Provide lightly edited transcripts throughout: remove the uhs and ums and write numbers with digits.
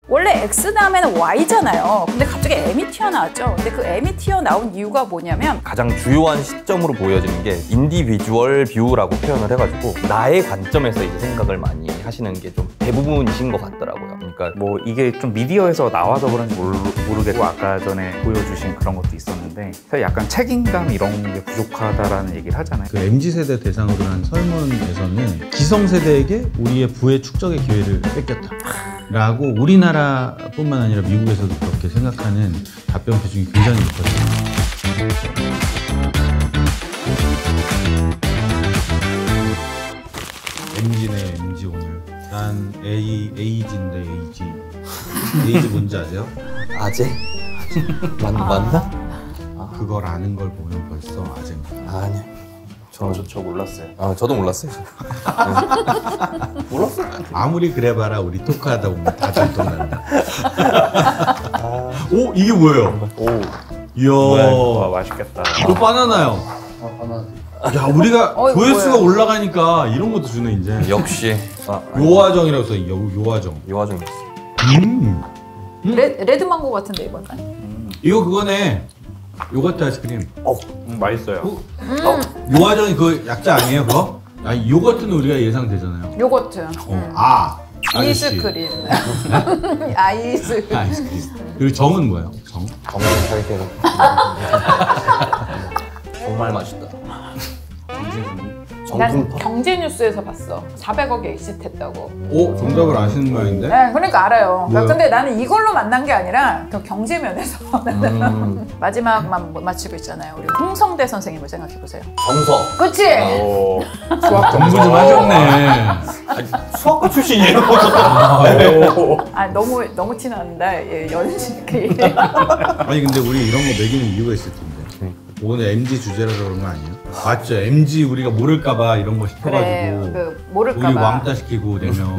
원래 X 다음에는 Y잖아요. 근데 갑자기 M이 튀어나왔죠. 근데 그 M이 튀어나온 이유가 뭐냐면 가장 주요한 시점으로 보여지는 게 인디비주얼 뷰라고 표현을 해가지고 나의 관점에서 이제 생각을 많이 하시는 게 좀 대부분이신 것 같더라고요. 그러니까 뭐 이게 좀 미디어에서 나와서 그런지 모르겠고 아까 전에 보여주신 그런 것도 있었는데 사실 약간 책임감 이런 게 부족하다라는 얘기를 하잖아요. 그 MZ세대 대상으로 한 설문에서는 기성세대에게 우리의 부의 축적의 기회를 뺏겼다 라고 우리나라뿐만 아니라 미국에서도 그렇게 생각하는 답변 비중이 굉장히 높았어요. MZ네 MZ 오늘. 난 에이지인데 에이지. 에이지 뭔지 아세요? 아재? 맞나? 그걸 아는 걸 보면 벌써 아재인가? 아니요. 저 몰랐어요. 저도 몰랐어요. 몰랐어요? 아무리 그래봐라 우리 토크하다 보면 다 들통난다. 오 이게 뭐예요? 오, 이야. 와 맛있겠다. 이거 바나나요? 바나나. 야 우리가 조회수가 올라가니까 이런 것도 주네 이제. 역시 요화정이라고 써요. 요화정. 요화정. 레드망고 같은데 이번엔. 이거 그거네. 요거트 아이스크림. 맛있어요. 요화정이 그 약자 아니에요 그거? 아니 요거트는 우리가 예상되잖아요. 요거트. 아저씨. 아이스크림. 아이스크림. 아이스크림. 그리고 정은 뭐예요? 정? 정말 살게. 정말 맛있다. 난 경제뉴스에서 봤어. 400억에 엑시트했다고. 오 정답을 아시는 모양인데? 네, 그러니까 알아요. 뭐요? 근데 나는 이걸로 만난 게 아니라 그 경제 면에서 마지막만 맞추고 있잖아요. 우리 홍성대 선생님을 생각해 보세요. 정석. 그치? 오, 수학 공부 좀 하셨네. 수학과 출신이에요. 너무 티난다. 예, 연식이. 아니 근데 우리 이런 거 매기는 이유가 있을 텐데. 오늘 MZ 주제라서 그런 거 아니에요? 맞죠? MZ 우리가 모를까봐 이런 거 싶어가지고 그래, 모를까봐 우리 왕따 시키고 4명.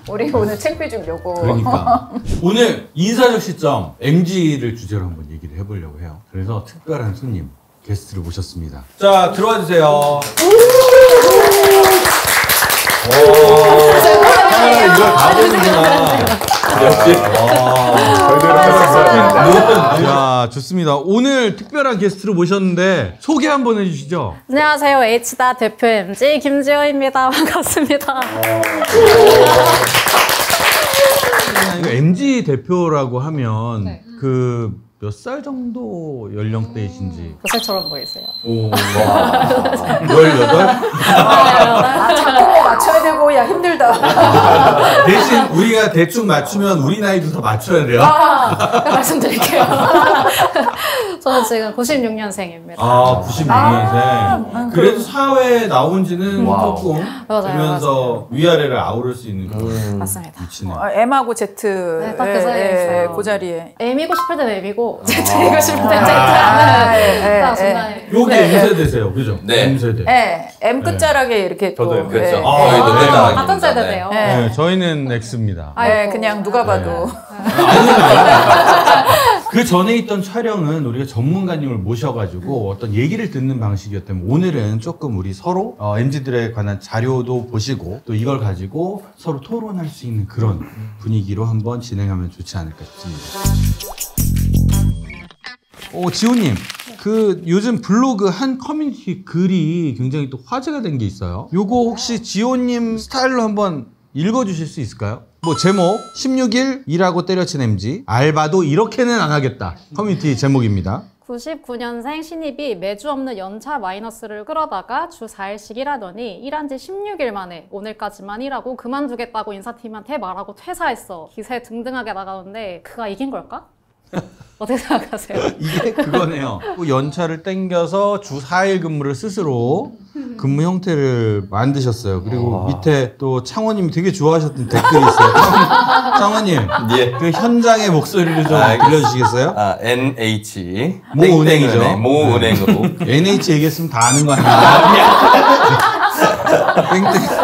우리 오늘 창피 주려고. 그러니까 오늘 인사적 시점 MZ를 주제로 한번 얘기를 해보려고 해요. 그래서 특별한 손님 게스트를 모셨습니다. 자 들어와 주세요. 이걸 다 보는구나. 역시. 자 좋습니다. 오늘 특별한 게스트를 모셨는데 소개 한번 해주시죠. 안녕하세요. H다 대표 MZ 김지호입니다. 반갑습니다. MZ 대표라고 하면 네. 그 몇 살 정도 연령대이신지? 보살처럼 보이세요. 오, 와. 18? 자꾸 맞춰야 되고 야 힘들다. 대신 우리가 대충 맞추면 우리 나이도 더 맞춰야 돼요. 말씀드릴게요. 저는 지금 96년생입니다. 96년생. 그래도 사회에 나온 지는 조금 되면서 위아래를 아우를 수 있는 그런 맞습니다. 위치네. M하고 Z 네, 딱 그 자리에 있어요. 그 자리에. M이고 싶을 때는 M이고 Z이고 싶을 때는 Z라는 딱 중간에. 여기 M세대세요, 그죠? 네. M세대. 네, M 끝자락에 이렇게 또. 저도요. 그렇죠. 네. 저희도 아, 끝자락입니다. 같은 세대네요. 네, 저희는 X입니다. 네, 그냥 누가 봐도. 그 전에 있던 촬영은 우리가 전문가님을 모셔가지고 어떤 얘기를 듣는 방식이었다면 오늘은 조금 우리 서로 MZ들에 관한 자료도 보시고 또 이걸 가지고 서로 토론할 수 있는 그런 분위기로 한번 진행하면 좋지 않을까 싶습니다. 지호님, 그 요즘 블로그 한 커뮤니티 글이 굉장히 또 화제가 된 게 있어요. 요거 혹시 지호님 스타일로 한번 읽어주실 수 있을까요? 뭐 제목 16일 일하고 때려친 MZ 알바도 이렇게는 안 하겠다 커뮤니티 제목입니다. 99년생 신입이 매주 없는 연차 마이너스를 끌어다가 주 4일씩 일하더니 일한 지 16일 만에 오늘까지만 일하고 그만두겠다고 인사팀한테 말하고 퇴사했어. 기사에 등등하게 나가는데 그가 이긴 걸까? 어떻게 생각하세요? 이게 그거네요. 연차를 땡겨서 주 4일 근무를 스스로 근무 형태를 만드셨어요. 그리고 밑에 또 창원님이 되게 좋아하셨던 댓글이 있어요. 창원님, 예. 그 현장의 목소리를 좀 들려주시겠어요? NH. 모은행이죠. 모은행으로. NH 얘기했으면 다 아는 거 아니야?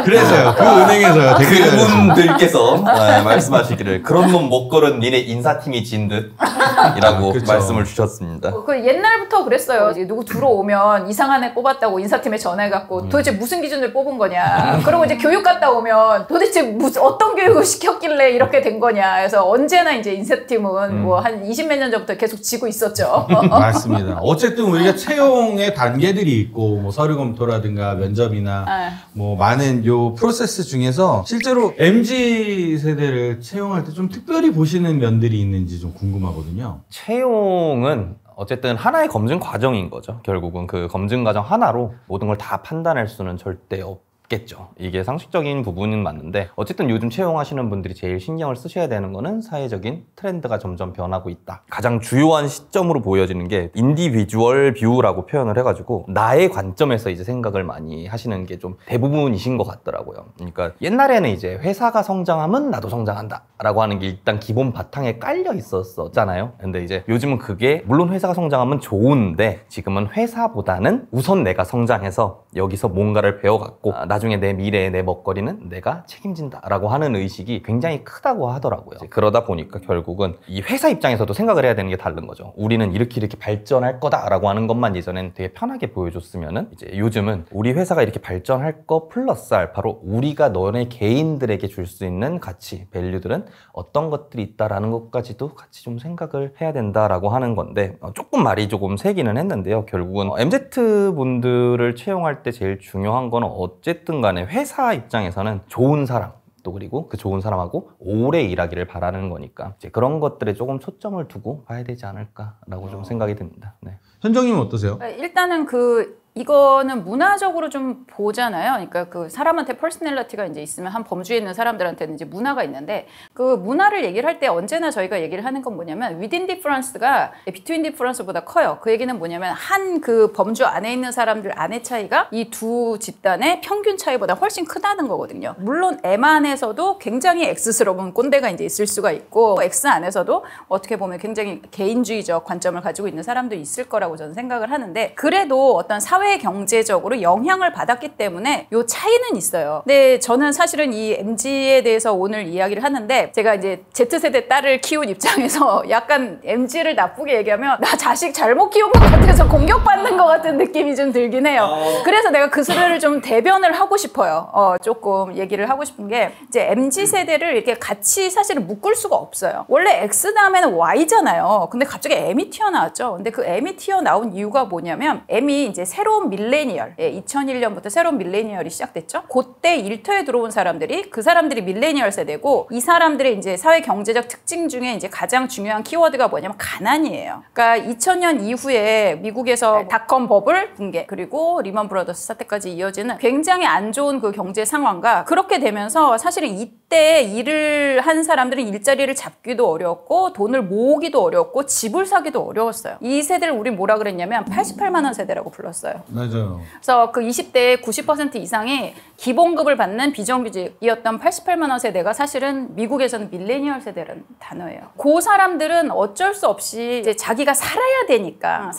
그래서요. 그 은행에서요. 그분들께서 말씀하시기를 그런 놈 못 걸은 니네 인사팀이 진 듯이라고 그쵸. 말씀을 주셨습니다. 그 옛날부터 그랬어요. 이제 누구 들어오면 이상한 애 뽑았다고 인사팀에 전화해갖고 도대체 무슨 기준을 뽑은 거냐. 그리고 이제 교육 갔다 오면 도대체 어떤 교육을 시켰길래 이렇게 된 거냐. 그래서 언제나 이제 인사팀은 뭐 한 20몇 년 전부터 계속 지고 있었죠. 맞습니다. 어쨌든 우리가 채용의 단계들이 있고 뭐 서류 검토라든가 면접이나 뭐 많은 요 프로세스 중에서 실제로 MZ 세대를 채용할 때 좀 특별히 보시는 면들이 있는지 좀 궁금하거든요. 채용은 어쨌든 하나의 검증 과정인 거죠. 결국은 그 검증 과정 하나로 모든 걸 다 판단할 수는 절대 없겠죠. 이게 상식적인 부분은 맞는데 어쨌든 요즘 채용하시는 분들이 제일 신경을 쓰셔야 되는 거는 사회적인 트렌드가 점점 변하고 있다. 가장 주요한 시점으로 보여지는 게 인디비주얼 뷰라고 표현을 해가지고 나의 관점에서 이제 생각을 많이 하시는 게 좀 대부분이신 것 같더라고요. 그러니까 옛날에는 이제 회사가 성장하면 나도 성장한다 라고 하는 게 일단 기본 바탕에 깔려 있었잖아요. 근데 이제 요즘은 그게 물론 회사가 성장하면 좋은데 지금은 회사보다는 우선 내가 성장해서 여기서 뭔가를 배워갖고 나중에 내 미래의 내 먹거리는 내가 책임진다 라고 하는 의식이 굉장히 크다고 하더라고요. 그러다 보니까 결국은 이 회사 입장에서도 생각을 해야 되는 게 다른 거죠. 우리는 이렇게 발전할 거다 라고 하는 것만 예전엔 되게 편하게 보여줬으면은 이제 요즘은 우리 회사가 이렇게 발전할 거 플러스 알파로 우리가 너네 개인들에게 줄 수 있는 가치, 밸류들은 어떤 것들이 있다라는 것까지도 같이 좀 생각을 해야 된다라고 하는 건데 조금 말이 조금 세기는 했는데요. 결국은 MZ분들을 채용할 때 제일 중요한 거는 어쨌든 간에 회사 입장에서는 좋은 사람 또 그리고 그 좋은 사람하고 오래 일하기를 바라는 거니까 이제 그런 것들에 조금 초점을 두고 봐야 되지 않을까라고 좀 생각이 듭니다. 네. 현정님은 어떠세요? 일단은 이거는 문화적으로 좀 보잖아요. 그러니까 그 사람한테 퍼스널리티가 이제 있으면 한 범주에 있는 사람들한테는 이제 문화가 있는데 그 문화를 얘기를 할 때 언제나 저희가 얘기를 하는 건 뭐냐면 within difference가 between difference보다 커요. 그 얘기는 뭐냐면 한 그 범주 안에 있는 사람들 안의 차이가 이 두 집단의 평균 차이보다 훨씬 크다는 거거든요. 물론 M 안에서도 굉장히 X스러운 꼰대가 이제 있을 수가 있고 X 안에서도 어떻게 보면 굉장히 개인주의적 관점을 가지고 있는 사람도 있을 거라고 저는 생각을 하는데 그래도 어떤 사회 경제적으로 영향을 받았기 때문에 요 차이는 있어요. 근데 저는 사실은 이 MZ에 대해서 오늘 이야기를 하는데 제가 이제 Z세대 딸을 키운 입장에서 약간 MZ를 나쁘게 얘기하면 나 자식 잘못 키운 것 같아서 공격받는 것 같은 느낌이 좀 들긴 해요. 그래서 내가 그 소리를 좀 대변을 하고 싶어요. 조금 얘기를 하고 싶은 게 이제 MZ세대를 이렇게 같이 사실은 묶을 수가 없어요. 원래 X 다음에는 Y잖아요. 근데 갑자기 M이 튀어나왔죠. 근데 그 M이 튀어나온 이유가 뭐냐면 M이 이제 새로운 밀레니얼, 2001년부터 새로운 밀레니얼이 시작됐죠. 그때 일터에 들어온 사람들이 그 사람들이 밀레니얼 세대고 이 사람들의 이제 사회 경제적 특징 중에 이제 가장 중요한 키워드가 뭐냐면 가난이에요. 그러니까 2000년 이후에 미국에서 닷컴 버블 붕괴 그리고 리먼 브라더스 사태까지 이어지는 굉장히 안 좋은 그 경제 상황과 그렇게 되면서 사실은 이때 일을 한 사람들은 일자리를 잡기도 어려웠고 돈을 모으기도 어려웠고 집을 사기도 어려웠어요. 이 세대를 우리 뭐라 그랬냐면 88만 원 세대라고 불렀어요. 맞아요. 그래서 그 20대의 90% 이상이 기본급을 받는 비정규직이었던 88만 원 세대가 사실은 미국에서는 밀레니얼 세대라는 단어예요. 그 사람들은 어쩔 수 없이 이제 자기가 살아야 되니까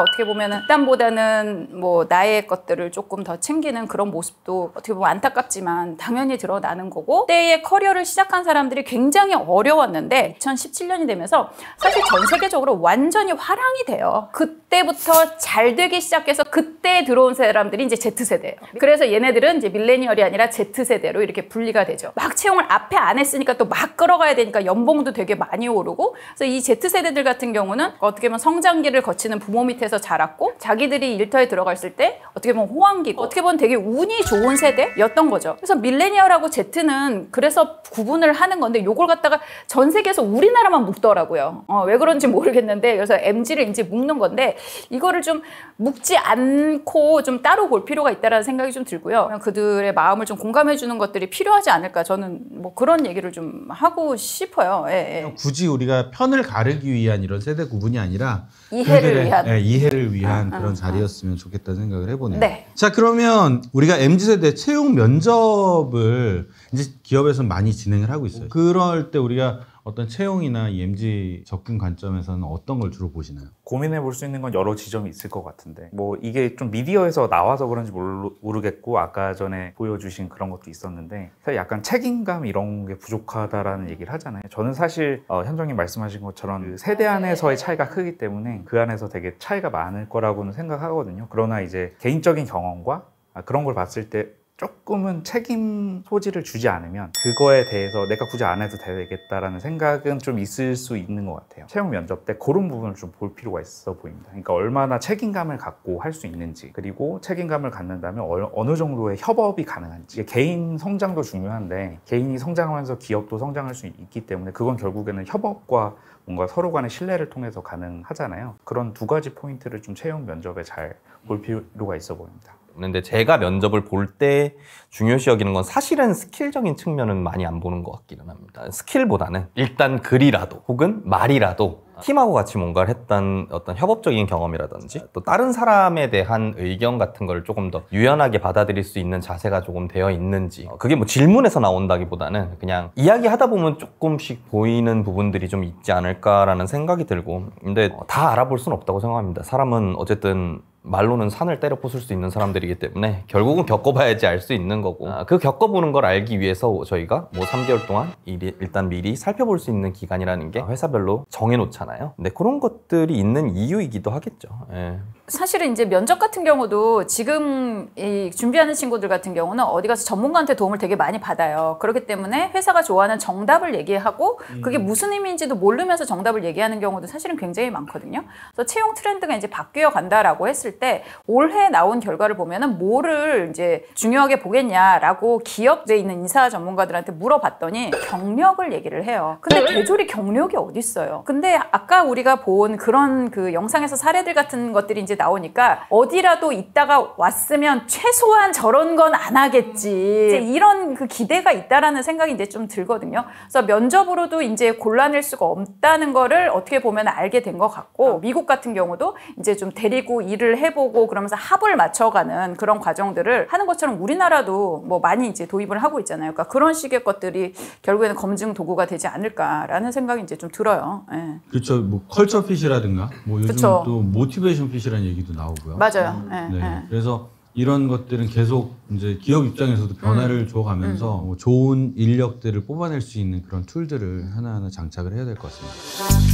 어떻게 보면은 땀보다는 뭐 나의 것들을 조금 더 챙기는 그런 모습도 어떻게 보면 안타깝지만 당연히 드러나는 거고 그때의 커리어를 시작한 사람들이 굉장히 어려웠는데 2017년이 되면서 사실 전 세계적으로 완전히 화랑이 돼요. 그때부터 잘 되기 시작해서 그때 들어온 사람들이 이제 Z세대예요. 그래서 얘네들은 이제 밀레니얼이 아니라 Z세대로 이렇게 분리가 되죠. 막 채용을 앞에 안 했으니까 또 막 끌어가야 되니까 연봉도 되게 많이 오르고 그래서 이 Z세대들 같은 경우는 어떻게 보면 성장기를 거치는 부모 밑에서 자랐고 자기들이 일터에 들어갔을 때 어떻게 보면 호황기고 어떻게 보면 되게 운이 좋은 세대였던 거죠. 그래서 밀레니얼하고 Z는 그래서 구분을 하는 건데 요걸 갖다가 전 세계에서 우리나라만 묶더라고요. 왜 그런지 모르겠는데 그래서 MZ를 이제 묶는 건데 이거를 좀 묶지 않고 좀 따로 볼 필요가 있다는 생각이 좀 들고요. 그들의 마음을 좀 공감해 주는 것들이 필요하지 않을까 저는 뭐 그런 얘기를 좀 하고 싶어요. 예. 굳이 우리가 편을 가르기 위한 이런 세대 구분이 아니라 이해를 위한 이해를 위한 그런 자리였으면 좋겠다는 생각을 해보네요. 네. 자, 그러면 우리가 MZ세대 채용 면접을 이제 기업에서 많이 진행을 하고 있어요. 그럴 때 우리가 어떤 채용이나 이 MZ 접근 관점에서는 어떤 걸 주로 보시나요? 고민해 볼 수 있는 건 여러 지점이 있을 것 같은데 뭐 이게 좀 미디어에서 나와서 그런지 모르겠고 아까 전에 보여주신 그런 것도 있었는데 사실 약간 책임감 이런 게 부족하다라는 얘기를 하잖아요. 저는 사실 현정님 말씀하신 것처럼 그 세대 안에서의 차이가 크기 때문에 그 안에서 되게 차이가 많을 거라고는 생각하거든요. 그러나 이제 개인적인 경험과 그런 걸 봤을 때 조금은 책임 소지를 주지 않으면 그거에 대해서 내가 굳이 안 해도 되겠다라는 생각은 좀 있을 수 있는 것 같아요. 채용 면접 때 그런 부분을 좀 볼 필요가 있어 보입니다. 그러니까 얼마나 책임감을 갖고 할 수 있는지, 그리고 책임감을 갖는다면 어느 정도의 협업이 가능한지. 개인 성장도 중요한데 개인이 성장하면서 기업도 성장할 수 있기 때문에 그건 결국에는 협업과 뭔가 서로 간의 신뢰를 통해서 가능하잖아요. 그런 두 가지 포인트를 좀 채용 면접에 잘 볼 필요가 있어 보입니다. 근데 제가 면접을 볼 때 중요시 여기는 건 사실은 스킬적인 측면은 많이 안 보는 것 같기는 합니다. 스킬보다는 일단 글이라도 혹은 말이라도 팀하고 같이 뭔가를 했던 어떤 협업적인 경험이라든지 또 다른 사람에 대한 의견 같은 걸 조금 더 유연하게 받아들일 수 있는 자세가 조금 되어 있는지, 그게 뭐 질문에서 나온다기보다는 그냥 이야기하다 보면 조금씩 보이는 부분들이 좀 있지 않을까라는 생각이 들고, 근데 다 알아볼 수는 없다고 생각합니다. 사람은 어쨌든 말로는 산을 때려 부술 수 있는 사람들이기 때문에 결국은 겪어봐야지 알 수 있는 거고, 그 겪어보는 걸 알기 위해서 저희가 뭐 3개월 동안 일단 미리 살펴볼 수 있는 기간이라는 게 회사별로 정해놓잖아요. 근데 그런 것들이 있는 이유이기도 하겠죠. 예. 사실은 이제 면접 같은 경우도 지금 이 준비하는 친구들 같은 경우는 어디 가서 전문가한테 도움을 되게 많이 받아요. 그렇기 때문에 회사가 좋아하는 정답을 얘기하고 그게 무슨 의미인지도 모르면서 정답을 얘기하는 경우도 사실은 굉장히 많거든요. 그래서 채용 트렌드가 이제 바뀌어 간다라고 했을 때 올해 나온 결과를 보면은 뭐를 이제 중요하게 보겠냐라고 기업에 있는 인사 전문가들한테 물어봤더니 경력을 얘기를 해요. 근데 대졸이 경력이 어디 있어요? 근데 아까 우리가 본 그런 그 영상에서 사례들 같은 것들이 이제 나오니까 어디라도 있다가 왔으면 최소한 저런 건 안 하겠지, 이제 이런 그 기대가 있다라는 생각이 이제 좀 들거든요. 그래서 면접으로도 이제 골라낼 수가 없다는 거를 어떻게 보면 알게 된 것 같고, 미국 같은 경우도 이제 좀 데리고 일을 해보고 그러면서 합을 맞춰가는 그런 과정들을 하는 것처럼 우리나라도 뭐 많이 이제 도입을 하고 있잖아요. 그러니까 그런 식의 것들이 결국에는 검증 도구가 되지 않을까라는 생각이 이제 좀 들어요. 예. 그렇죠. 뭐 컬처 핏이라든가 뭐 요즘 그쵸. 또 모티베이션 핏이라는 얘기도 나오고요. 맞아요. 예, 네. 예. 그래서 이런 것들은 계속 이제 기업 입장에서도 변화를 줘가면서 뭐 좋은 인력들을 뽑아낼 수 있는 그런 툴들을 하나하나 장착을 해야 될 것 같습니다.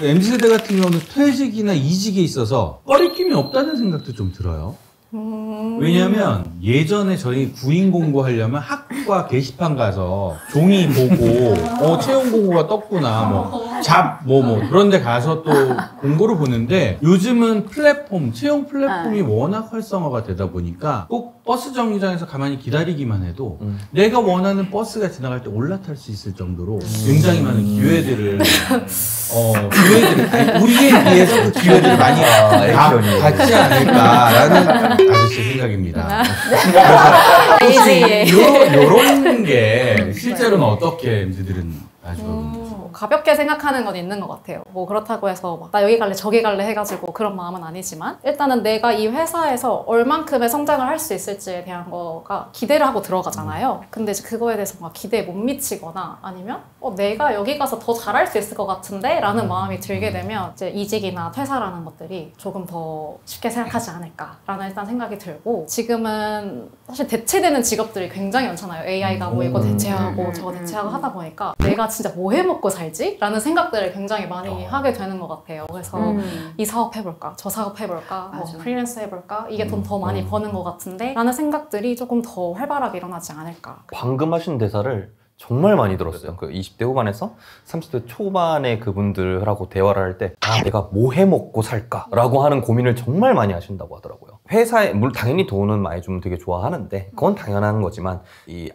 MZ세대 같은 경우는 퇴직이나 이직에 있어서 꺼리낌이 없다는 생각도 좀 들어요. 왜냐하면 예전에 저희 구인 공고하려면 학과 게시판 가서 종이 보고 채용 공고가 떴구나 뭐 그런 데 가서 또 공고를 보는데, 요즘은 플랫폼, 채용 플랫폼이 워낙 활성화가 되다 보니까 꼭 버스 정류장에서 가만히 기다리기만 해도 내가 원하는 버스가 지나갈 때 올라탈 수 있을 정도로 굉장히 많은 기회들을 아니, 우리에 비해서 그 기회들을 많이 받지 않을까라는 아저씨 생각입니다. 그래서 요런 게 실제로는 어떻게 MZ들은 가지고 가볍게 생각하는 건 있는 것 같아요. 뭐 그렇다고 해서 막 나 여기 갈래 저기 갈래 해가지고 그런 마음은 아니지만, 일단은 내가 이 회사에서 얼만큼의 성장을 할 수 있을지에 대한 거가 기대를 하고 들어가잖아요. 근데 이제 그거에 대해서 막 기대에 못 미치거나 아니면 내가 여기 가서 더 잘할 수 있을 것 같은데 라는 마음이 들게 되면 이제 이직이나 퇴사라는 것들이 조금 더 쉽게 생각하지 않을까라는 일단 생각이 들고, 지금은 사실 대체되는 직업들이 굉장히 많잖아요. AI가 뭐 이거 대체하고 저거 대체하고 하다 보니까 내가 진짜 뭐 해먹고 살지? 라는 생각들을 굉장히 많이 하게 되는 것 같아요. 그래서 이 사업 해볼까? 저 사업 해볼까? 뭐 프리랜서 해볼까? 이게 돈 더 많이 버는 것 같은데? 라는 생각들이 조금 더 활발하게 일어나지 않을까. 방금 하신 대사를 정말 많이 들었어요. 그 20대 후반에서 30대 초반의 그분들하고 대화를 할 때 내가 뭐 해먹고 살까라고 하는 고민을 정말 많이 하신다고 하더라고요. 회사에 물론 당연히 돈은 많이 주면 되게 좋아하는데 그건 당연한 거지만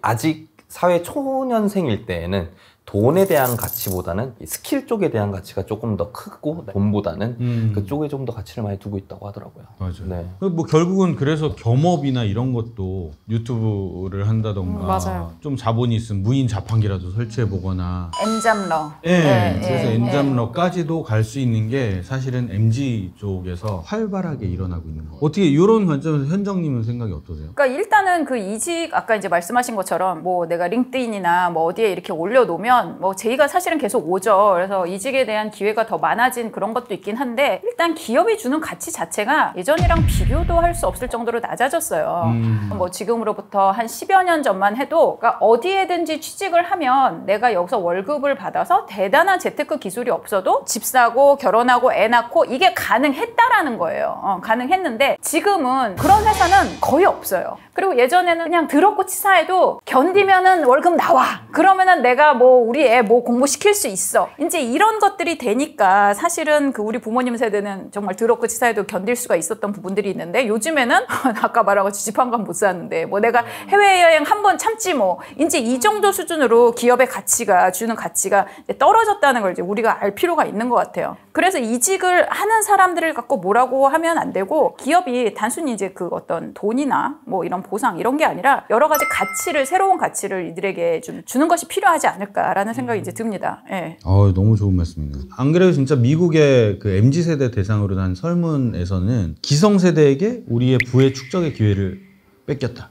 아직 사회 초년생일 때에는 돈에 대한 가치보다는 이 스킬 쪽에 대한 가치가 조금 더 크고 돈보다는 그쪽에 좀 더 가치를 많이 두고 있다고 하더라고요. 맞아요. 네. 뭐 결국은 그래서 겸업이나 이런 것도 유튜브를 한다던가 맞아요. 좀 자본이 있으면 무인 자판기라도 설치해 보거나 M잡러. 그래서 M잡러까지도 갈 수 있는 게 사실은 MG 쪽에서 활발하게 일어나고 있는 거예요. 어떻게 이런 관점에서 현정님은 생각이 어떠세요? 그러니까 일단은 그 이직 아까 이제 말씀하신 것처럼 뭐 내가 링크드인이나 뭐 어디에 이렇게 올려놓으면 뭐 제의가 사실은 계속 오죠. 그래서 이직에 대한 기회가 더 많아진 그런 것도 있긴 한데 일단 기업이 주는 가치 자체가 예전이랑 비교도 할 수 없을 정도로 낮아졌어요. 뭐 지금으로부터 한 10여 년 전만 해도 그러니까 어디에든지 취직을 하면 내가 여기서 월급을 받아서 대단한 재테크 기술이 없어도 집 사고 결혼하고 애 낳고 이게 가능했다라는 거예요. 가능했는데 지금은 그런 회사는 거의 없어요. 그리고 예전에는 그냥 더럽고 치사해도 견디면은 월급 나와. 그러면은 내가 뭐 우리 애 뭐 공부시킬 수 있어. 이제 이런 것들이 되니까 사실은 그 우리 부모님 세대는 정말 더럽고 치사해도 견딜 수가 있었던 부분들이 있는데 요즘에는 아까 말한 것처럼 집 한 간 못 사는데 뭐 내가 해외여행 한 번 참지 뭐 이제 이 정도 수준으로 기업의 가치가 주는 가치가 이제 떨어졌다는 걸 이제 우리가 알 필요가 있는 것 같아요. 그래서 이직을 하는 사람들을 갖고 뭐라고 하면 안 되고 기업이 단순히 이제 그 어떤 돈이나 뭐 이런 보상 이런 게 아니라 여러 가지 가치를 새로운 가치를 이들에게 좀 주는 것이 필요하지 않을까라는 생각이 이제 듭니다. 예. 너무 좋은 말씀이네요. 안 그래도 진짜 미국의 그 MZ세대 대상으로 한 설문에서는 기성세대에게 우리의 부의 축적의 기회를 뺏겼다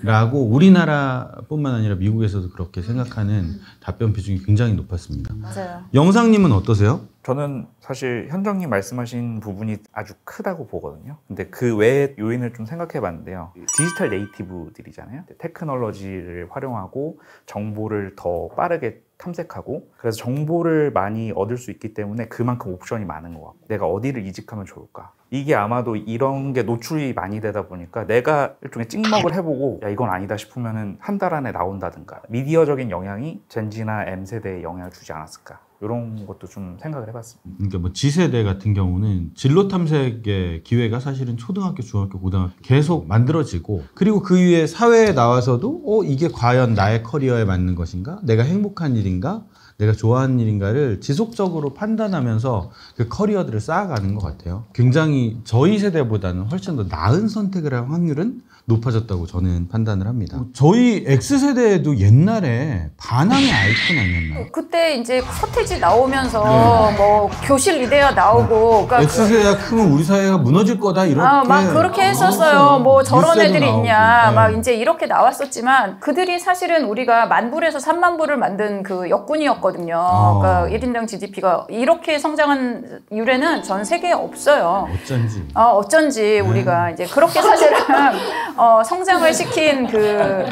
라고 우리나라뿐만 아니라 미국에서도 그렇게 생각하는 답변 비중이 굉장히 높았습니다. 맞아요. 영상님은 어떠세요? 저는 사실 현정님 말씀하신 부분이 아주 크다고 보거든요. 근데 그 외의 요인을 좀 생각해 봤는데요. 디지털 네이티브들이잖아요. 테크놀로지를 활용하고 정보를 더 빠르게 탐색하고 그래서 정보를 많이 얻을 수 있기 때문에 그만큼 옵션이 많은 것 같고 내가 어디를 이직하면 좋을까? 이게 아마도 이런 게 노출이 많이 되다 보니까 내가 일종의 찍먹을 해보고 야 이건 아니다 싶으면은 한 달 안에 나온다든가 미디어적인 영향이 젠지나 M세대에 영향을 주지 않았을까? 이런 것도 좀 생각을 해봤습니다. 그러니까 뭐 G세대 같은 경우는 진로 탐색의 기회가 사실은 초등학교, 중학교, 고등학교 계속 만들어지고 그리고 그 위에 사회에 나와서도 이게 과연 나의 커리어에 맞는 것인가? 내가 행복한 일인가? 내가 좋아하는 일인가를 지속적으로 판단하면서 그 커리어들을 쌓아가는 것 같아요. 굉장히 저희 세대보다는 훨씬 더 나은 선택을 할 확률은 높아졌다고 저는 판단을 합니다. 저희 X세대에도 옛날에 반항의 아이콘 아니었나요? 그때 이제 서태지 나오면서 뭐 교실 이데아 나오고 그러니까 X세대가 크면 우리 사회가 무너질 거다 이렇게 막 그렇게 했었어요. 뭐 저런 뉴스에도 애들이 나오고. 있냐 네. 막 이제 이렇게 나왔었지만 그들이 사실은 우리가 10,000불에서 30,000불을 만든 그 역군이었거든요. 그러니까 1인당 GDP가 이렇게 성장한 유래는 전 세계에 없어요. 어쩐지 우리가 이제 그렇게 사실은 성장을 시킨 그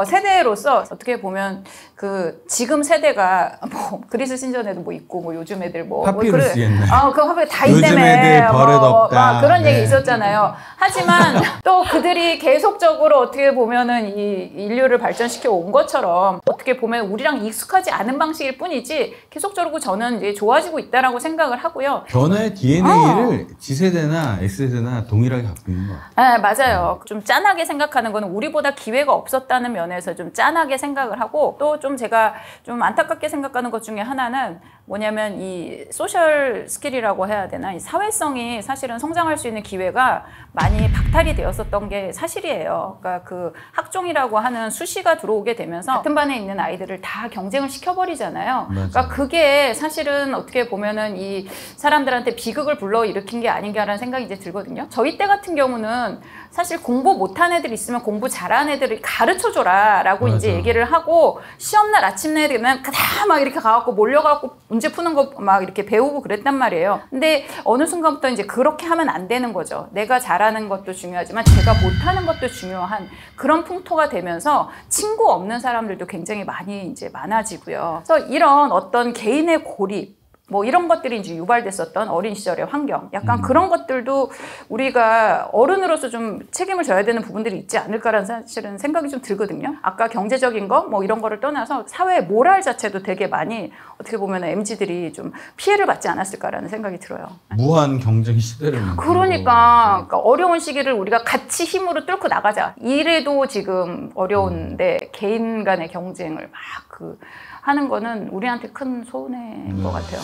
세대로서 어떻게 보면 그 지금 세대가 뭐 그리스 신전에도 뭐 있고 뭐 요즘 애들 파피루스 옛날. 그 화폐 다 요즘 있다며 애들 버릇 없다. 그런 네. 얘기 있었잖아요. 하지만 또 그들이 계속적으로 어떻게 보면은 이 인류를 발전시켜 온 것처럼 어떻게 보면 우리랑 익숙하지 않은 방식일 뿐이지 계속적으로 저는 이제 좋아지고 있다라고 생각을 하고요. 변화의 DNA를 G세대나 X세대나 동일하게 갖고 있는 것 같아요. 네, 맞아요. 좀 짠하게 생각하는 거는 우리보다 기회가 없었다는 면에서 좀 짠하게 생각을 하고 또 좀 제가 좀 안타깝게 생각하는 것 중에 하나는 뭐냐면 이 소셜 스킬이라고 해야 되나 이 사회성이 사실은 성장할 수 있는 기회가 많이 박탈이 되었었던 게 사실이에요. 그러니까 그 학종이라고 하는 수시가 들어오게 되면서 같은 반에 있는 아이들을 다 경쟁을 시켜버리잖아요. 그러니까 그게 사실은 어떻게 보면은 이 사람들한테 비극을 불러일으킨 게 아닌가라는 생각이 이제 들거든요. 저희 때 같은 경우는 사실 공부 못한 애들 있으면 공부 잘하는 애들을 가르쳐줘라 라고 이제 얘기를 하고 시험날 아침에 되면 다 막 이렇게 가갖고 몰려가갖고 문제 푸는 거 막 이렇게 배우고 그랬단 말이에요. 근데 어느 순간부터 이제 그렇게 하면 안 되는 거죠. 내가 잘하는 것도 중요하지만 제가 못하는 것도 중요한 그런 풍토가 되면서 친구 없는 사람들도 굉장히 많이 이제 많아지고요. 그래서 이런 어떤 개인의 고립 뭐 이런 것들이 이제 유발됐었던 어린 시절의 환경, 약간 그런 것들도 우리가 어른으로서 좀 책임을 져야 되는 부분들이 있지 않을까라는 사실은 생각이 좀 들거든요. 아까 경제적인 거 뭐 이런 거를 떠나서 사회의 모랄 자체도 되게 많이 어떻게 보면 MZ들이 좀 피해를 받지 않았을까라는 생각이 들어요. 무한 경쟁 시대를 그러니까 어려운 시기를 우리가 같이 힘으로 뚫고 나가자. 이래도 지금 어려운데 개인 간의 경쟁을 막 하는 거는 우리한테 큰 손해인 것 같아요.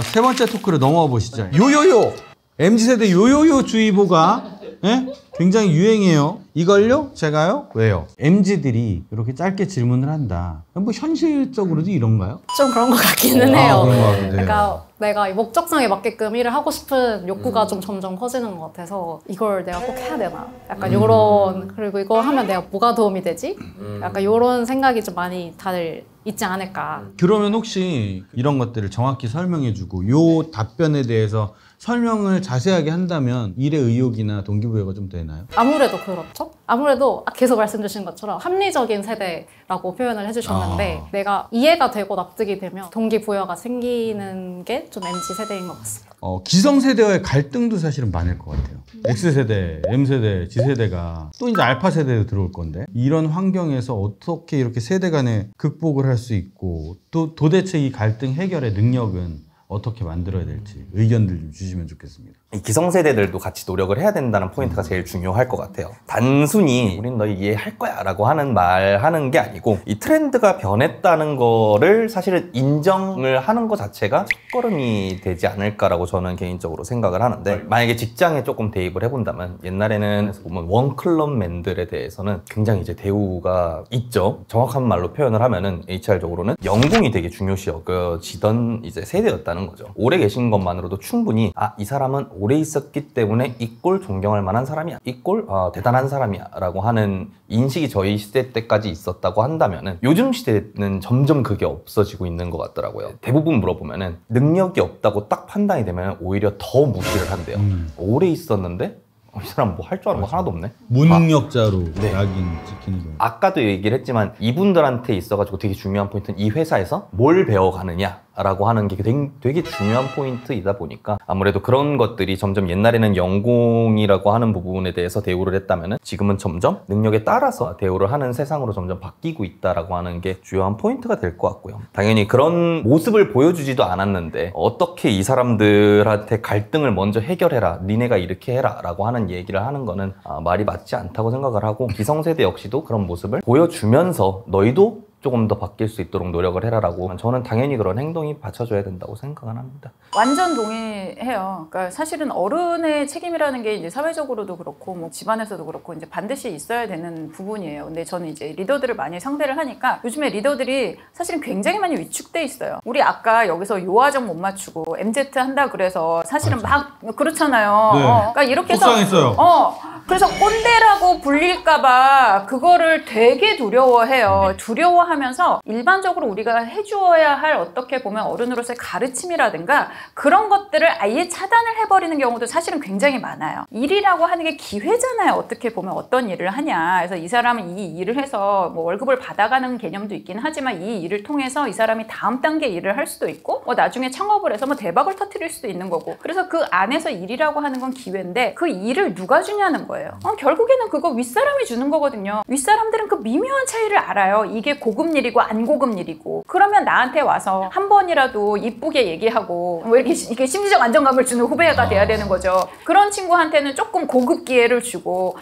세 번째 토크로 넘어가 보시죠. 요요요! MZ세대 요요요 주의보가 굉장히 유행이에요. 이걸요? 제가요? 왜요? MZ들이 이렇게 짧게 질문을 한다. 뭐 현실적으로도 이런가요? 좀 그런 것 같기는 해요. 그런 것 같아요. 그러니까 내가 이 목적성에 맞게끔 일을 하고 싶은 욕구가 좀 점점 커지는 것 같아서 이걸 내가 꼭 해야 되나? 약간 요런, 그리고 이거 하면 내가 뭐가 도움이 되지? 약간 요런 생각이 좀 많이 다들 있지 않을까. 그러면 혹시 이런 것들을 정확히 설명해주고 요 답변에 대해서 설명을 자세하게 한다면 일의 의욕이나 동기부여가 좀 되나요? 아무래도 그렇죠. 아무래도 계속 말씀 주신 것처럼 합리적인 세대라고 표현을 해주셨는데 내가 이해가 되고 납득이 되면 동기부여가 생기는 게 좀 MZ 세대인 것 같습니다. 기성세대와의 갈등도 사실은 많을 것 같아요. X세대, M세대, G세대가 또 이제 알파세대도 들어올 건데 이런 환경에서 어떻게 이렇게 세대 간에 극복을 할 수 있고 또 도대체 이 갈등 해결의 능력은 어떻게 만들어야 될지 의견들 좀 주시면 좋겠습니다. 이 기성세대들도 같이 노력을 해야 된다는 포인트가 제일 중요할 것 같아요. 단순히 우린 너 이해할 거야 라고 하는 말 하는 게 아니고 이 트렌드가 변했다는 거를 사실은 인정을 하는 것 자체가 첫걸음이 되지 않을까라고 저는 개인적으로 생각을 하는데, 만약에 직장에 조금 대입을 해본다면 옛날에는 보면 원클럽맨들에 대해서는 굉장히 이제 대우가 있죠. 정확한 말로 표현을 하면은 HR적으로는 연봉이 되게 중요시 여겨지던 이제 세대였다는 거죠. 오래 계신 것만으로도 충분히 이 사람은 오래 있었기 때문에 이 꼴 존경할 만한 사람이야, 이 꼴 대단한 사람이야 라고 하는 인식이 저희 시대 때까지 있었다고 한다면은 요즘 시대는 점점 그게 없어지고 있는 것 같더라고요. 대부분 물어보면은 능력이 없다고 딱 판단이 되면 오히려 더 무시를 한대요. 오래 있었는데 이 사람 뭐 할 줄 아는 거 하나도 없네? 무능력자로 네. 낙인 찍히는 거예요. 아까도 얘기를 했지만 이분들한테 있어가지고 되게 중요한 포인트는 이 회사에서 뭘 배워가느냐 라고 하는 게 되게 중요한 포인트이다 보니까 아무래도 그런 것들이 점점 옛날에는 연공이라고 하는 부분에 대해서 대우를 했다면은 지금은 점점 능력에 따라서 대우를 하는 세상으로 점점 바뀌고 있다라고 하는 게 주요한 포인트가 될 것 같고요. 당연히 그런 모습을 보여주지도 않았는데 어떻게 이 사람들한테 갈등을 먼저 해결해라, 니네가 이렇게 해라 라고 하는 얘기를 하는 거는 말이 맞지 않다고 생각을 하고, 기성세대 역시도 그런 모습을 보여주면서 너희도 조금 더 바뀔 수 있도록 노력을 해라라고, 저는 당연히 그런 행동이 받쳐줘야 된다고 생각을 합니다. 완전 동의해요. 그러니까 사실은 어른의 책임이라는 게 이제 사회적으로도 그렇고 뭐 집안에서도 그렇고 이제 반드시 있어야 되는 부분이에요. 근데 저는 이제 리더들을 많이 상대를 하니까 요즘에 리더들이 사실은 굉장히 많이 위축돼 있어요. 우리 아까 여기서 요하정 못 맞추고 MZ 한다 그래서 사실은 막 그렇잖아요. 네. 그러니까 이렇게 해서 속상했어요. 그래서 꼰대라고 불릴까봐 그거를 되게 두려워해요. 두려워하면서 일반적으로 우리가 해주어야 할 어떻게 보면 어른으로서의 가르침이라든가 그런 것들을 아예 차단을 해버리는 경우도 사실은 굉장히 많아요. 일이라고 하는 게 기회잖아요. 어떻게 보면 어떤 일을 하냐. 그래서 이 사람은 이 일을 해서 뭐 월급을 받아가는 개념도 있긴 하지만 이 일을 통해서 이 사람이 다음 단계 일을 할 수도 있고 나중에 창업을 해서 뭐 대박을 터뜨릴 수도 있는 거고, 그래서 그 안에서 일이라고 하는 건 기회인데 그 일을 누가 주냐는 거예요. 결국에는 그거 윗사람이 주는 거거든요. 윗사람들은 그 미묘한 차이를 알아요. 이게 고급 일이고 안 고급 일이고. 그러면 나한테 와서 한 번이라도 이쁘게 얘기하고 왜 이렇게 심리적 안정감을 주는 후배가 돼야 되는 거죠. 그런 친구한테는 조금 고급 기회를 주고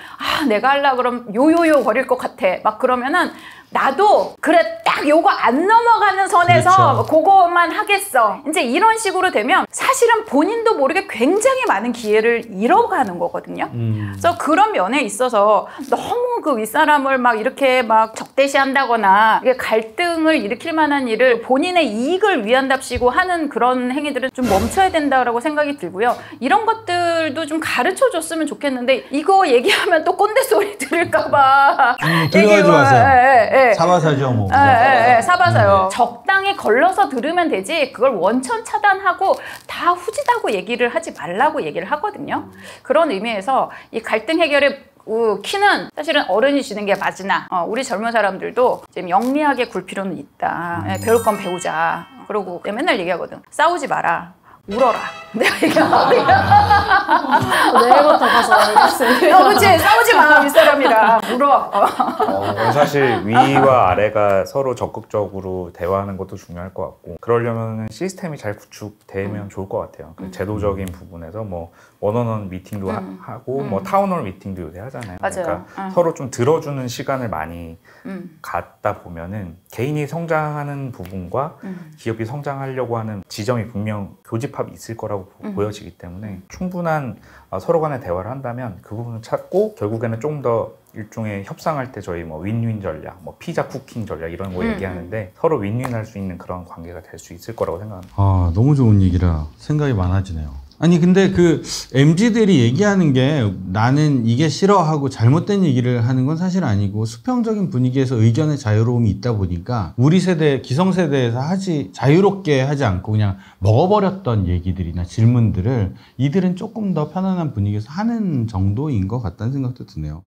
내가 하려고 그럼 요요요 거릴 것 같아 막 그러면은 나도 그래 딱 요거 안 넘어가는 선에서 그거만 하겠어. 이제 이런 식으로 되면 사실은 본인도 모르게 굉장히 많은 기회를 잃어가는 거거든요. 그래서 그런 면에 있어서 너무 그 윗사람을 막 이렇게 막 적대시한다거나 이게 갈등을 일으킬 만한 일을 본인의 이익을 위한답시고 하는 그런 행위들은 좀 멈춰야 된다고 생각이 들고요. 이런 것들도 좀 가르쳐 줬으면 좋겠는데 이거 얘기하면 또 꼰대 소리 들을까봐 들어가지 마세요. 사바사죠 뭐. 사바사요. 적당히 걸러서 들으면 되지 그걸 원천 차단하고 다 후지다고 얘기를 하지 말라고 얘기를 하거든요. 그런 의미에서 이 갈등 해결의 그 키는 사실은 어른이 주는 게 맞으나 우리 젊은 사람들도 좀 영리하게 굴 필요는 있다. 배울 건 배우자. 그러고 내가 맨날 얘기하거든. 싸우지 마라. 울어라. 내가 얘기하거든. 내일부터 가서 알겠습니다. 그렇지. 싸우지 마. 윗사람이랑 울어. 사실 위와 아래가 서로 적극적으로 대화하는 것도 중요할 것 같고 그러려면 시스템이 잘 구축되면 좋을 것 같아요. 그 제도적인 부분에서 뭐 원어원 미팅도 하고 뭐 타운홀 미팅도 요새 하잖아요. 맞아요. 그러니까 서로 좀 들어주는 시간을 많이 갖다 보면은 개인이 성장하는 부분과 기업이 성장하려고 하는 지점이 분명 교집합이 있을 거라고 보여지기 때문에 충분한 서로 간의 대화를 한다면 그 부분을 찾고 결국에는 좀 더 일종의 협상할 때 저희 뭐 윈윈 전략, 뭐 피자 쿠킹 전략 이런 거 얘기하는데 서로 윈윈할 수 있는 그런 관계가 될 수 있을 거라고 생각합니다. 아, 너무 좋은 얘기라 생각이 많아지네요. 아니 근데 그 MZ들이 얘기하는 게 나는 이게 싫어하고 잘못된 얘기를 하는 건 사실 아니고 수평적인 분위기에서 의견의 자유로움이 있다 보니까 우리 세대 기성세대에서 자유롭게 하지 않고 그냥 먹어버렸던 얘기들이나 질문들을 이들은 조금 더 편안한 분위기에서 하는 정도인 것 같다는 생각도 드네요.